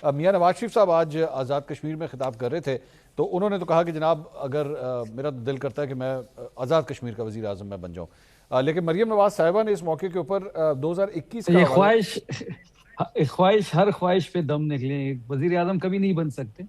میاں نواز شریف صاحب آج آزاد کشمیر میں خطاب کر رہے تھے تو انہوں نے تو کہا کہ جناب اگر میرا دل کرتا ہے کہ میں آزاد کشمیر کا وزیر اعظم میں بن جاؤں، لیکن مریم نواز صاحبہ نے اس موقع کے اوپر 2021 کا یہ خواہش ہر خواہش پہ دم نکلے، وزیر اعظم کبھی نہیں بن سکتے،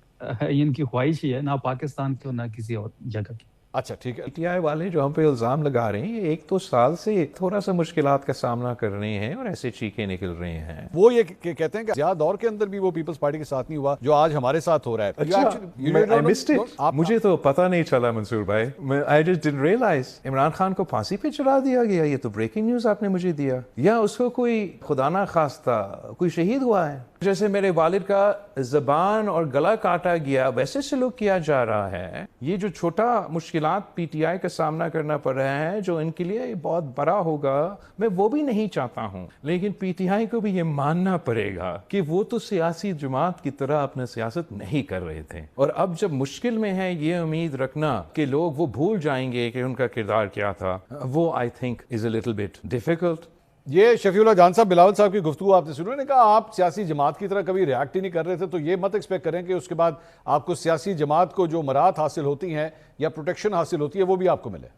ان کی خواہش ہی ہے، نہ پاکستان کی اور نہ کسی اور جگہ کی۔ اچھا ٹھیک ہے، پی ٹی آئی والے جو ہم پہ الزام لگا رہے ہیں، ایک تو سال سے تھوڑا سا مشکلات کا سامنا کر رہے ہیں اور ایسے چیخیں نکل رہے ہیں۔ وہ یہ کہتے ہیں کہ زیادہ دور کے اندر بھی وہ پیپلز پارٹی کے ساتھ نہیں ہوا جو آج ہمارے ساتھ ہو رہا ہے۔ مجھے تو پتہ نہیں چلا منصور بھائی، I just didn't realize Imran Khan کو پھانسی پہ چڑھا دیا گیا، یہ تو بریکنگ نیوز آپ نے مجھے دیا، یا اس کو کوئی خدا نہ خواستہ کوئی شہید ہوا ہے؟ جیسے میرے والد کا زبان اور گلا کاٹا گیا ویسے سلوک کیا جا رہا ہے۔ یہ جو چھوٹا مشکلات پی ٹی آئی کا سامنا کرنا پڑ رہا ہے جو ان کے لیے بہت بڑا ہوگا، میں وہ بھی نہیں چاہتا ہوں، لیکن پی ٹی آئی کو بھی یہ ماننا پڑے گا کہ وہ تو سیاسی جماعت کی طرح اپنا سیاست نہیں کر رہے تھے، اور اب جب مشکل میں ہے یہ امید رکھنا کہ لوگ وہ بھول جائیں گے کہ ان کا کردار کیا تھا، وہ I think is a little bit difficult۔ یہ شفیع اللہ جان صاحب بلاول صاحب کی گفتگو آپ نے سنو، نے کہا آپ سیاسی جماعت کی طرح کبھی ریاکٹ ہی نہیں کر رہے تھے، تو یہ مت ایکسپیکٹ کریں کہ اس کے بعد آپ کو سیاسی جماعت کو جو مراحت حاصل ہوتی ہیں یا پروٹیکشن حاصل ہوتی ہے وہ بھی آپ کو ملے۔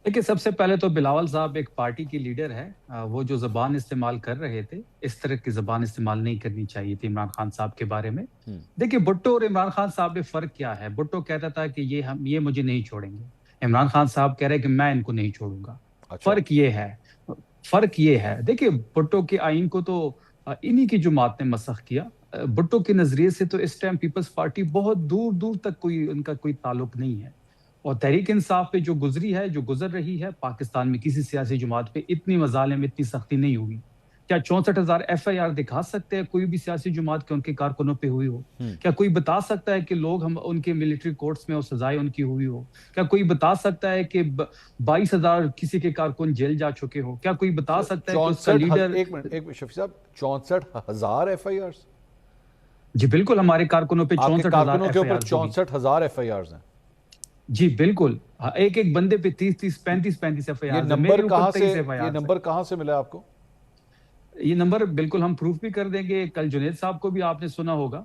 دیکھیں، سب سے پہلے تو بلاول صاحب ایک پارٹی کی لیڈر ہے، وہ جو زبان استعمال کر رہے تھے اس طرح کی زبان استعمال نہیں کرنی چاہیے تھی عمران خان صاحب کے بارے میں۔ دیکھیں، بھٹو اور عمران خان صاحب میں فرق کیا ہے؟ بھٹو کہتا تھا کہ یہ مجھے نہیں چھوڑیں گے، عمران خان صاحب کہہ رہے کہ میں ان کو نہیں چھوڑوں گا۔ فرق یہ ہے دیکھیں، بھٹو کے آئین کو تو انہی کی جماعت نے مسخ کیا۔ بھٹو کے نظریے سے تو اس ٹائم پیپلز پارٹی بہت دور دور تک ان کا کوئی تعلق نہیں ہے، اور تحریک انصاف پہ جو گزر رہی ہے، پاکستان میں کسی سیاسی جماعت پہ اتنی مظالم، اتنی سختی نہیں ہوئی۔ کیا 64,000 FIR دکھا سکتے ہیں کوئی بھی سیاسی جماعت کے ان کے کارکنوں پہ ہوئی ہو؟ کیا کوئی بتا سکتا ہے کہ لوگ ان کے ملٹری کورٹس میں اور سزائیں ان کی ہوئی ہو؟ کیا کوئی بتا سکتا ہے کہ 22,000 کسی کے کارکن جیل جا چکے ہو؟ کیا کوئی بتا سکتا ہے کہ اس کا لیڈر… ایک منٹ شفیع صاحب، 64,000 FIRs؟ جی بالکل، ہمارے کارکنوں پہ 64,000 64,000 FIRs ہیں۔ جی بالکل، ایک بندے پہ 30 35 FIR۔ یہ نمبر کہاں سے ملا آپ کو؟ یہ نمبر بالکل ہم پروف بھی کر دیں گے، کل جنید صاحب کو بھی آپ نے سنا ہوگا،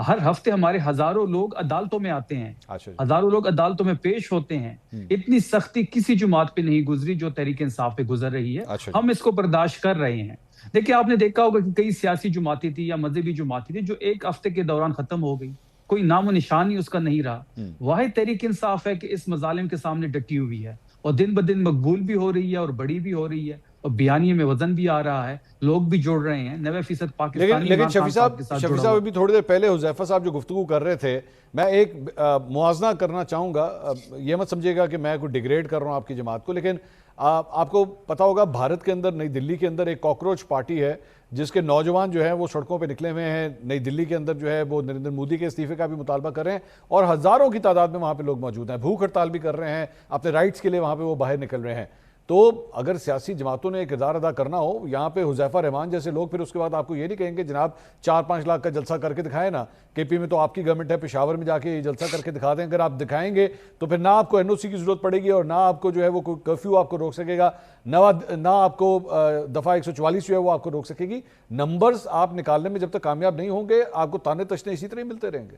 ہر ہفتے ہمارے ہزاروں لوگ عدالتوں میں آتے ہیں، ہزاروں لوگ عدالتوں میں پیش ہوتے ہیں۔ اتنی سختی کسی جماعت پہ نہیں گزری جو تحریک انصاف پہ گزر رہی ہے، ہم اس کو برداشت کر رہے ہیں۔ دیکھیں، آپ نے دیکھا ہوگا کہ کئی سیاسی جماعتیں تھی یا مذہبی جماعتیں تھی جو ایک ہفتے کے دوران ختم ہو گئی، کوئی نام و نشان ہی اس کا نہیں رہا۔ واحد تحریک انصاف ہے کہ اس مظالم کے سامنے ڈٹی ہوئی ہے، اور دن بدن مقبول بھی ہو رہی ہے اور بڑی بھی ہو رہی ہے، اور بیانیے میں وزن بھی آ رہا ہے، لوگ بھی جوڑ رہے ہیں، 90% پاکستانی۔ لیکن شفیع صاحب ابھی تھوڑی دیر پہلے حذیفہ صاحب جو گفتگو کر رہے تھے، میں ایک موازنہ کرنا چاہوں گا، یہ مت سمجھے گا کہ میں کوئی ڈیگریڈ کر رہا ہوں آپ کی جماعت کو، لیکن آپ کو پتا ہوگا بھارت کے اندر، نئی دلی کے اندر ایک کاکروچ پارٹی ہے جس کے نوجوان جو ہیں وہ سڑکوں پہ نکلے ہوئے ہیں، نئی دلی کے اندر جو ہے وہ نریندر مودی کے استعفے کا بھی مطالبہ کر رہے ہیں، اور ہزاروں کی تعداد میں وہاں پہ لوگ موجود ہیں، بھوک ہڑتال بھی کر رہے ہیں، اپنے رائٹس کے لیے وہاں پہ وہ باہر نکل رہے ہیں۔ تو اگر سیاسی جماعتوں نے کردار ادا کرنا ہو، یہاں پہ حذیفہ رحمان جیسے لوگ پھر اس کے بعد آپ کو یہ نہیں کہیں گے جناب 4-5 لاکھ کا جلسہ کر کے دکھائیں نا، کے پی میں تو آپ کی گورنمنٹ ہے، پشاور میں جا کے یہ جلسہ کر کے دکھا دیں۔ اگر آپ دکھائیں گے تو پھر نہ آپ کو NOC کی ضرورت پڑے گی، اور نہ آپ کو جو ہے وہ کوئی کرفیو آپ کو روک سکے گا، نہ آپ کو دفعہ 144 جو ہے وہ آپ کو روک سکے گی۔ نمبرز آپ نکالنے میں جب تک کامیاب نہیں ہوں گے، آپ کو تانے تشنے اسی طرح ہی ملتے رہیں گے۔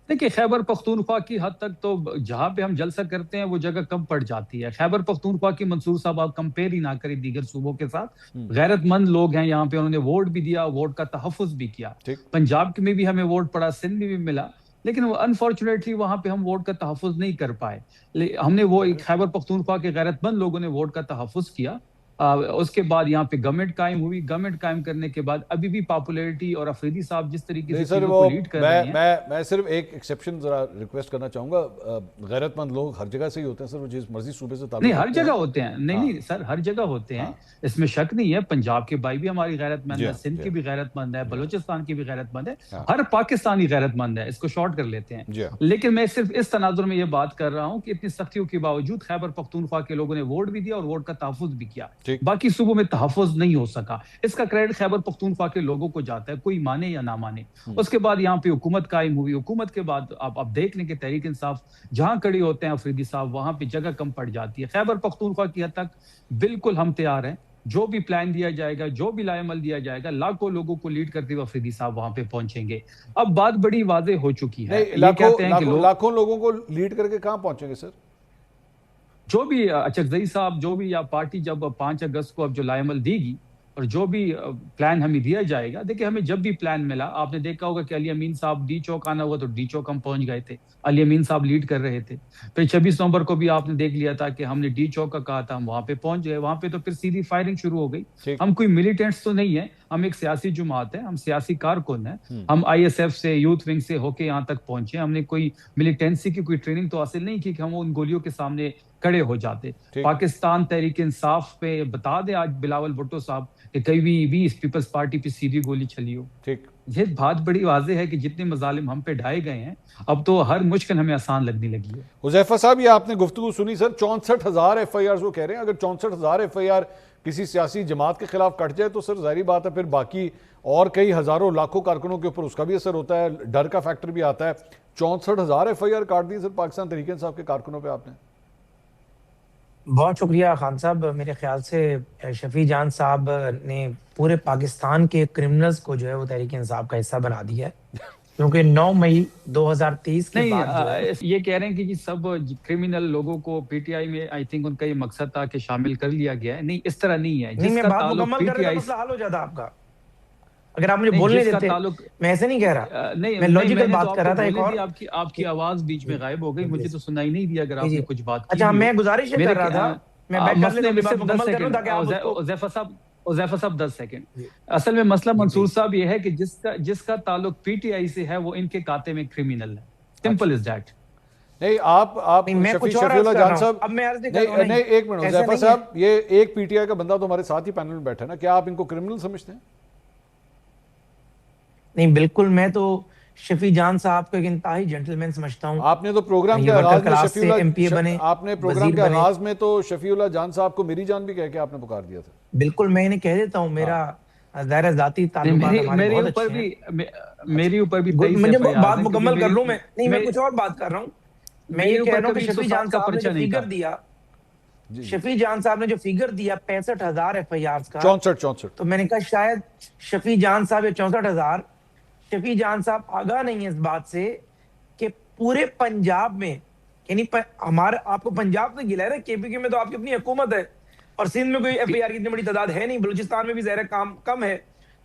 دیکھیں، خیبر پختونخوا کی حد تک تو جہاں پہ ہم جلسہ کرتے ہیں وہ جگہ کم پڑ جاتی ہے۔ خیبر پختونخوا کی منصور صاحب آپ کمپیئر ہی نہ کریں دیگر صوبوں کے ساتھ، غیرت مند لوگ ہیں یہاں پہ، انہوں نے ووٹ بھی دیا، ووٹ کا تحفظ بھی کیا۔ پنجاب میں بھی ہمیں ووٹ پڑا، سندھ میں بھی ملا، لیکن انفارچونیٹلی وہاں پہ ہم ووٹ کا تحفظ نہیں کر پائے۔ ہم نے وہ خیبر پختونخوا کے غیرت مند لوگوں نے ووٹ کا تحفظ کیا، اس کے بعد یہاں پہ گورنمنٹ قائم ہوئی۔ گورنمنٹ قائم کرنے کے بعد ابھی بھی پاپولیرٹی اور افریدی صاحب جس طریقے سے چیزوں کو لیڈ کر رہے ہیں۔ میں صرف ایک ایکسیپشن ذرا ریکویسٹ کرنا چاہوں گا، غیرت مند لوگ ہر جگہ سے ہی ہوتے ہیں سر، وہ جس مرضی صوبے سے تعلق نہیں، ہر جگہ ہوتے ہیں، نہیں سر، ہر جگہ ہوتے ہیں، اس میں شک نہیں ہے۔ پنجاب کے بھائی بھی ہماری غیرت مند ہے، سندھ کی بھی غیرت مند ہے، بلوچستان کی بھی غیرت مند ہے، ہر پاکستانی غیرت مند ہے، اس کو شارٹ کر لیتے ہیں۔ لیکن میں صرف اس تناظر میں یہ بات کر رہا ہوں کہ اتنی سختیوں کے باوجود خیبر پختونخوا کے لوگوں نے ووٹ بھی دیا اور ووٹ کا تحفظ بھی کیا، باقی صوبوں میں تحفظ نہیں ہو سکا۔ اس کا کریڈٹ خیبر پختونخوا کے لوگوں کو جاتا ہے، کوئی مانے یا نہ مانے۔ اس کے بعد یہاں پہ حکومت قائم ہوئی، حکومت کے بعد آپ دیکھ لیں کہ تحریک انصاف جہاں کھڑی ہوتے ہیں افریدی صاحب، وہاں پہ جگہ کم پڑ جاتی ہے۔ خیبر پختونخوا کی حد تک بالکل ہم تیار ہیں جو بھی پلان دیا جائے گا, جو بھی لائحہ دیا جائے گا, لاکھوں لوگوں کو لیڈ کرتے ہوئے افریدی صاحب وہاں پہ پہنچیں گے. اب بات بڑی واضح ہو چکی ہے. لاکھوں لوگوں کو لیڈ کر کے کہاں پہنچیں گے سر؟ جو بھی اچکزئی صاحب, جو بھی یا پارٹی جب 5 اگست کو اب جو لائحہ دے گی اور جو بھی پلان ہمیں دیا جائے گا, دیکھیں ہمیں جب بھی پلان ملا, آپ نے دیکھا ہوگا کہ علی امین صاحب ڈی چوک آنا ہوا تو ڈی چوک ہم پہنچ گئے تھے, علی امین صاحب لیڈ کر رہے تھے. پھر 26 نومبر کو بھی آپ نے دیکھ لیا تھا کہ ہم نے ڈی چوک کا کہا تھا, ہم وہاں پہ پہنچ گئے. وہاں پہ تو پھر سیدھی فائرنگ شروع ہو گئی. ہم کوئی ملیٹنٹس تو نہیں ہیں, ہم ایک سیاسی جماعت ہے, ہم سیاسی کارکن ہیں. ہم آئی ایس ایف سے, یوتھ ونگ سے ہو کے یہاں تک پہنچے. ہم نے کوئی ملیٹنسی کی کوئی ٹریننگ تو حاصل نہیں کی کہ ہم ان گولیوں کے سامنے کھڑے ہو جاتے. پاکستان تحریک انصاف پہ بتا دیں آج بلاول بھٹو صاحب کہ کبھی بھی اس پیپلز پارٹی پہ سیدھی گولی چلی ہو. یہ بات بڑی واضح ہے کہ جتنے مظالم ہم پہ ڈھائے گئے ہیں, اب تو ہر مشکل ہمیں آسان لگنے لگی ہے. حذیفہ صاحب, یہ آپ نے گفتگو سنی سر, 64,000 ایف آئی آر وہ کہہ رہے ہیں. اگر 64,000 ایف آئی آر کسی سیاسی جماعت کے خلاف کٹ جائے تو سر ظاہری بات ہے پھر باقی اور کئی ہزاروں لاکھوں کارکنوں کے اوپر اس کا بھی اثر ہوتا ہے, ڈر کا فیکٹر بھی آتا ہے. 64,000 ایف آئی آر کاٹ دی سر پاکستان تحریک انصاف کے کارکنوں پہ آپ نے. بہت شکریہ خان صاحب. میرے خیال سے شفیع جان صاحب نے پورے پاکستان کے کرمنلز کو جو ہے وہ تحریک انصاف کا حصہ بنا دیا ہے, کیونکہ 9 مئی 2023 کے بعد یہ کہہ رہے ہیں کہ سب کرمنل لوگوں کو پی ٹی آئی میں آئی تھنک ان کا یہ مقصد تھا کہ شامل کر لیا گیا ہے. نہیں, اس طرح نہیں ہے. میں بات مکمل کر رہا ہوں, مسئلہ حل ہو جاتا آپ کا اگر آپ مجھے بولنے دیتے. میں ایسے نہیں کہہ رہا, میں لاجیکل بات کر رہا تھا. ایک اور آپ کی آواز بیچ میں غائب ہو گئی, مجھے تو سنائی نہیں دیا اگر آپ نے کچھ بات کی. اچھا, میں گزارش کر رہا تھا, میں بیک کر لیتا ہوں, مکمل کروں تاکہ آپ حذیفہ صاحب 10 سیکنڈ. اصل میں مسئلہ منصور صاحب یہ ہے کہ جس کا تعلق پی ٹی آئی سے ہے وہ ان کے کاتے میں کرمنل ہے. Simple is that. نہیں, آپ شفیع اللہ جان صاحب, نہیں ایک منٹ حذیفہ صاحب, یہ ایک پی ٹی آئی کا بندہ تو ہمارے ساتھ ہی پینل میں بیٹھا ہے نا, کیا آپ ان کو کرمنل سمجھتے ہیں؟ نہیں بالکل, میں تو شفیع جان صاحب کو ایک انتہائی جنٹلمین سمجھتا ہوں. آپ نے تو پروگرام کے آغاز میں شفیع اللہ جان صاحب کو میری جان بھی کہہ کے آپ نے پکار دیا تھا. بالکل, میں انہیں کہہ دیتا ہوں, میرا ظاہر ذاتی تعلقات ہمارے بہت اچھے ہیں. میری اوپر بھی مجھے بات مکمل کر لوں. میں کچھ اور بات کر رہا ہوں. میں یہ کہہ رہا ہوں کہ شفیع جان صاحب نے جو فیگر دیا, شفیع جان صاحب نے جو فیگر دیا 65,000 ایف آئی آرز کا, 64, تو میں نے کہا شاید شفیع جان صاحب 64,000, شفیع جان صاحب آگاہ نہیں ہے اس بات سے کہ پورے پنجاب میں, یعنی ہمارے آپ کو پنجاب سے گلا ہے نا, کے پی کے میں تو آپ کی اپنی حکومت ہے اور سندھ میں کوئی ایف آئی آر کی اتنی بڑی تعداد ہے نہیں, بلوچستان میں بھی ظاہر کام کم ہے,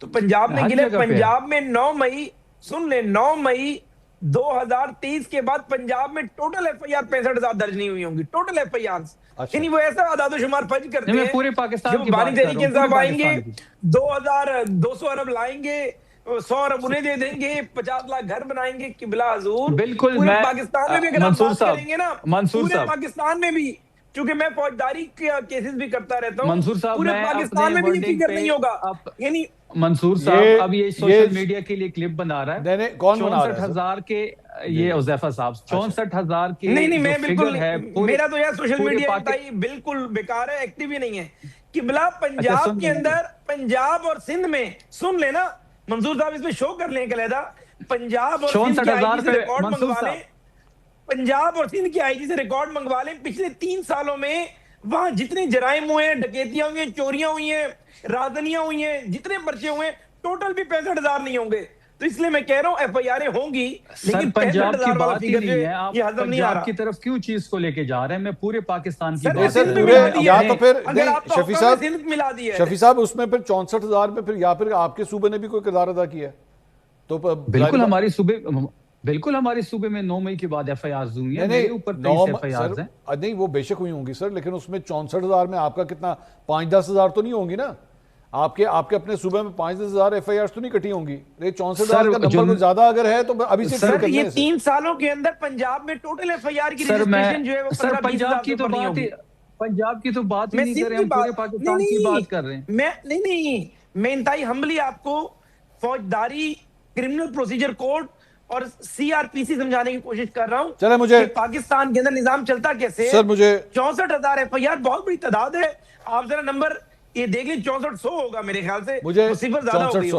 تو پنجاب میں گلے. پنجاب میں 9 مئی, سن لیں, 9 مئی 2023 کے بعد پنجاب میں ٹوٹل ایف آئی آر 65,000 درج نہیں ہوئی ہوں گی, ٹوٹل ایف آئی آرز. یعنی وہ ایسا اعداد و شمار فرض کرتے ہیں پورے پاکستان کی بانی تحریک انصاف آئیں گے, 2,200 ارب لائیں گے, 100 ارب انہیں دے دیں گے, 50 لاکھ گھر بنائیں گے. قبلہ حضور, بالکل پورے پاکستان میں بھی اگر آپ بات کریں گے نا, پورے پاکستان میں بھی, چونکہ میں فوجداری کے کیسز بھی کرتا رہتا ہوں, منصور صاحب پورے پاکستان میں بھی یہ فکر نہیں ہوگا. یعنی منصور صاحب اب یہ سوشل میڈیا کے لیے کلپ بنا رہا ہے, 64,000 کے, یہ حذیفہ صاحب 64,000 کے. نہیں, میں بالکل, میرا تو یار سوشل میڈیا بالکل بیکار ہے, ایکٹیو ہی نہیں ہے. قبلہ پنجاب کے اندر, پنجاب اور سندھ میں, سن لینا منصور صاحب, اس میں شو کر لیں علیحدہ, پنجاب اور سندھ کے آئی جی سے ریکارڈ منگوا لیں, پنجاب اور سندھ کی آئی جی سے ریکارڈ منگوا لیں. پچھلے 3 سالوں میں وہاں جتنے جرائم ہوئے ہیں, ڈکیتیاں ہوئی ہیں, چوریاں ہوئی ہیں, رازدنیاں ہوئی ہیں, جتنے پرچے ہوئے ہیں, ٹوٹل بھی 65,000 نہیں ہوں گے. تو اس لیے میں کہہ رہا ہوں ایف آئی آریں ہوں گی, لیکن پنجاب کی بات ہی نہیں ہے. یہ ہضم نہیں آ رہا. کی طرف کیوں چیز کو لے کے جا رہے ہیں؟ میں پورے پاکستان کی بات کر رہا ہوں. یا تو پھر شفیع صاحب اس میں پھر 64,000 میں پھر یا پھر آپ کے صوبے نے بھی کوئی کردار ادا کیا ہے تو بالکل ہمارے صوبے میں 9 مئی کے بعد ایف آئی آرز ہوئی ہیں. میرے اوپر 23 ایف آئی آرز ہیں. نہیں, وہ بے شک ہوئی ہوں گی سر, لیکن اس میں 64,000 میں آپ کا کتنا 5-10 ہزار تو نہیں ہوں گی نا. آپ کے اپنے صوبے میں 5-10 ہزار ایف آئی آرز تو نہیں کٹی ہوں گی. 64,000 کا نمبر کچھ زیادہ اگر ہے تو ابھی سے سر, یہ 3 سالوں کے اندر پنجاب میں ٹوٹل ایف آئی آر کی رجسٹریشن جو ہے وہ 15-20 کی تو بات ہے. پنجاب کی تو بات ہی نہیں کر رہے, ہم پورے پاکستان کی بات کر رہے ہیں. میں انتہائی ہمبلی آپ کو فوجداری, کرمنل پروسیجر کوڈ اور سی آر پی سی سمجھانے کی کوشش کر رہا ہوں. چلے مجھے پاکستان کے اندر نظام چلتا کیسے. سر مجھے 64,000 ایف آئی آر بہت بڑی تعداد ہے. آپ ذرا نمبر یہ دیکھ لیں, 6400 ہوگا میرے خیال سے, صفر زیادہ ہو گئی.